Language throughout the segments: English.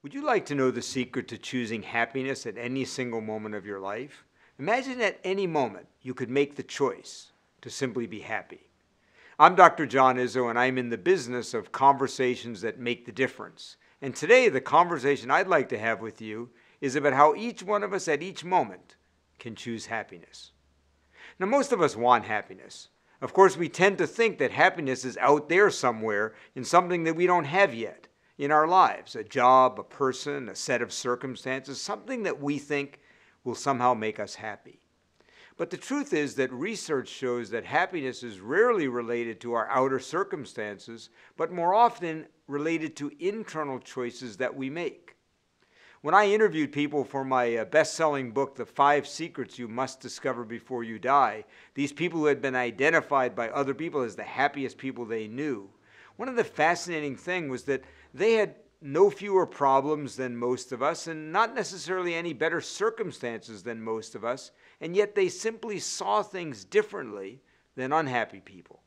Would you like to know the secret to choosing happiness at any single moment of your life? Imagine at any moment you could make the choice to simply be happy. I'm Dr. John Izzo, and I'm in the business of conversations that make the difference. And today, the conversation I'd like to have with you is about how each one of us at each moment can choose happiness. Now, most of us want happiness. Of course, we tend to think that happiness is out there somewhere in something that we don't have yet in our lives, a job, a person, a set of circumstances, something that we think will somehow make us happy. But the truth is that research shows that happiness is rarely related to our outer circumstances, but more often related to internal choices that we make. When I interviewed people for my best-selling book, The 5 Secrets You Must Discover Before You Die, these people who had been identified by other people as the happiest people they knew, one of the fascinating things was that they had no fewer problems than most of us and not necessarily any better circumstances than most of us, and yet they simply saw things differently than unhappy people.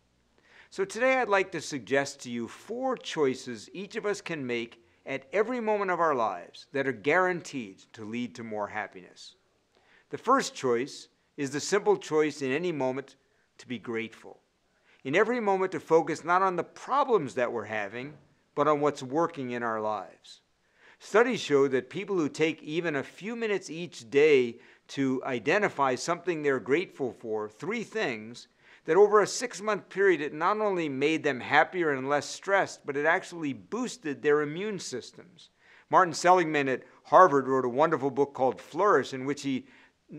So today I'd like to suggest to you 4 choices each of us can make at every moment of our lives that are guaranteed to lead to more happiness. The first choice is the simple choice in any moment to be grateful. In every moment to focus not on the problems that we're having, but on what's working in our lives. Studies show that people who take even a few minutes each day to identify something they're grateful for, 3 things, that over a 6-month period it not only made them happier and less stressed, but it actually boosted their immune systems. Martin Seligman at Harvard wrote a wonderful book called Flourish, in which he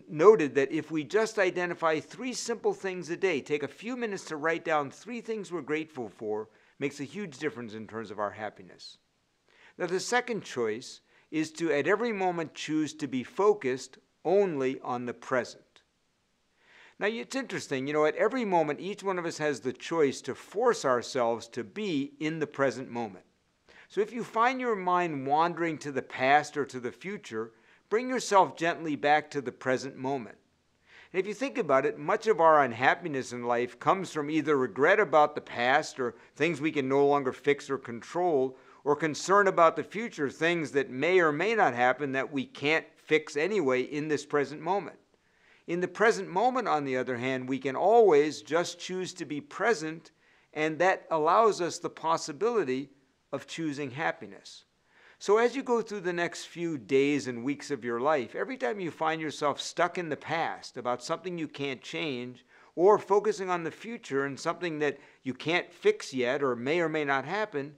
noted that if we just identify 3 simple things a day, take a few minutes to write down 3 things we're grateful for, makes a huge difference in terms of our happiness. Now, the second choice is to at every moment choose to be focused only on the present. Now, it's interesting, at every moment, each one of us has the choice to force ourselves to be in the present moment. So if you find your mind wandering to the past or to the future, bring yourself gently back to the present moment. And if you think about it, much of our unhappiness in life comes from either regret about the past or things we can no longer fix or control, or concern about the future, things that may or may not happen that we can't fix anyway in this present moment. In the present moment, on the other hand, we can always just choose to be present, and that allows us the possibility of choosing happiness. So as you go through the next few days and weeks of your life, every time you find yourself stuck in the past about something you can't change, or focusing on the future and something that you can't fix yet or may not happen,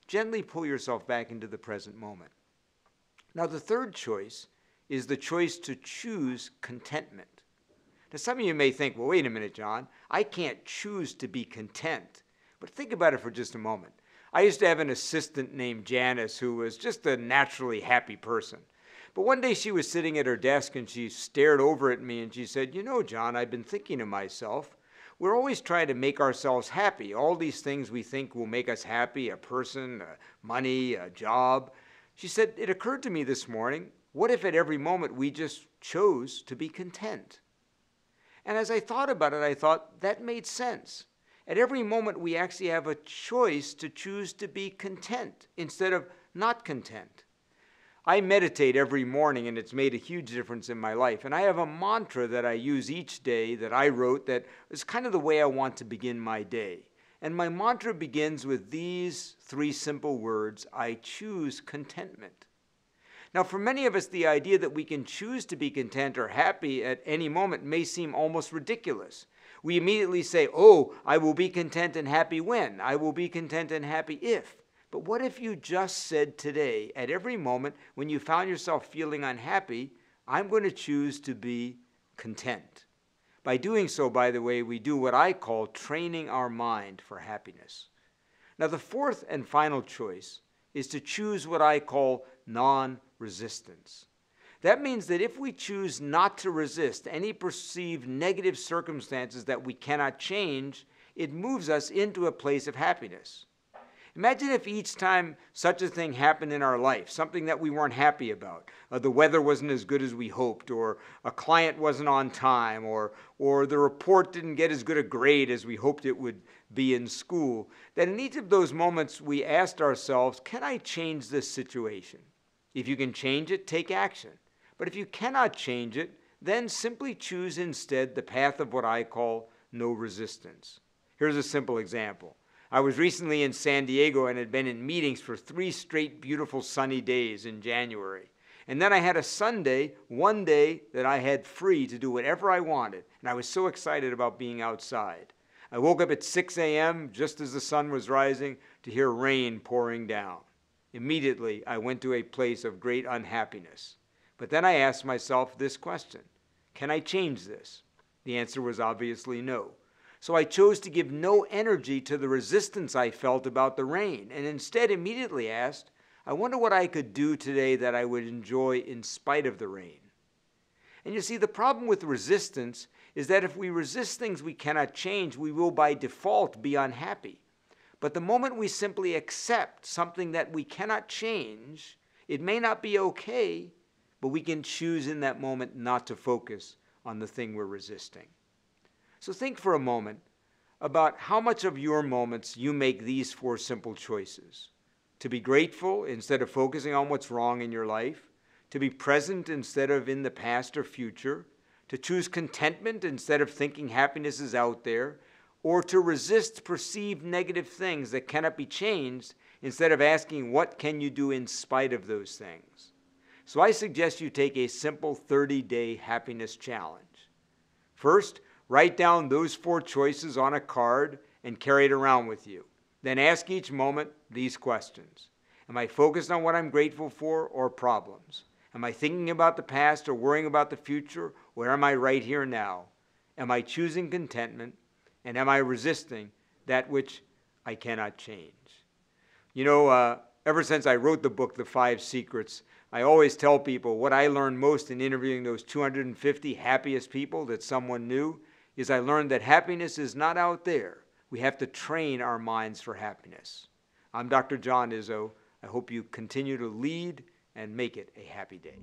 gently pull yourself back into the present moment. Now, the third choice is the choice to choose contentment. Now, some of you may think, well, wait a minute, John, I can't choose to be content. But think about it for just a moment. I used to have an assistant named Janice who was just a naturally happy person. But one day she was sitting at her desk and she stared over at me and she said, John, I've been thinking to myself, we're always trying to make ourselves happy. All these things we think will make us happy, a person, money, a job. She said, it occurred to me this morning, what if at every moment we just chose to be content? And as I thought about it, I thought that made sense. At every moment, we actually have a choice to choose to be content instead of not content. I meditate every morning, and it's made a huge difference in my life. And I have a mantra that I use each day that I wrote that is kind of the way I want to begin my day. And my mantra begins with these 3 simple words: I choose contentment. Now, for many of us, the idea that we can choose to be content or happy at any moment may seem almost ridiculous. We immediately say, I will be content and happy when? I will be content and happy if. But what if you just said today, at every moment when you found yourself feeling unhappy, I'm going to choose to be content? By doing so, by the way, we do what I call training our mind for happiness. Now, the fourth and final choice is to choose what I call non-resistance. That means that if we choose not to resist any perceived negative circumstances that we cannot change, it moves us into a place of happiness. Imagine if each time such a thing happened in our life, something that we weren't happy about, the weather wasn't as good as we hoped, or a client wasn't on time, or the report didn't get as good a grade as we hoped it would be in school, that in each of those moments we asked ourselves, can I change this situation? If you can change it, take action. But if you cannot change it, then simply choose instead the path of what I call no resistance. Here's a simple example. I was recently in San Diego and had been in meetings for 3 straight beautiful sunny days in January. And then I had a Sunday, one day that I had free to do whatever I wanted. And I was so excited about being outside. I woke up at 6 a.m. just as the sun was rising to hear rain pouring down. Immediately, I went to a place of great unhappiness. But then I asked myself this question: can I change this? The answer was obviously no. So I chose to give no energy to the resistance I felt about the rain, and instead immediately asked, I wonder what I could do today that I would enjoy in spite of the rain. And you see, the problem with resistance is that if we resist things we cannot change, we will by default be unhappy. But the moment we simply accept something that we cannot change, it may not be okay, but we can choose in that moment not to focus on the thing we're resisting. So think for a moment about how much of your moments you make these 4 simple choices. To be grateful instead of focusing on what's wrong in your life, to be present instead of in the past or future, to choose contentment instead of thinking happiness is out there, or to resist perceived negative things that cannot be changed instead of asking what can you do in spite of those things. So I suggest you take a simple 30-day happiness challenge. First, write down those 4 choices on a card and carry it around with you. Then ask each moment these questions. Am I focused on what I'm grateful for or problems? Am I thinking about the past or worrying about the future, or am I right here now? Am I choosing contentment, and am I resisting that which I cannot change? You know, ever since I wrote the book, The 5 Secrets, I always tell people what I learned most in interviewing those 250 happiest people that someone knew is I learned that happiness is not out there. We have to train our minds for happiness. I'm Dr. John Izzo. I hope you continue to lead and make it a happy day.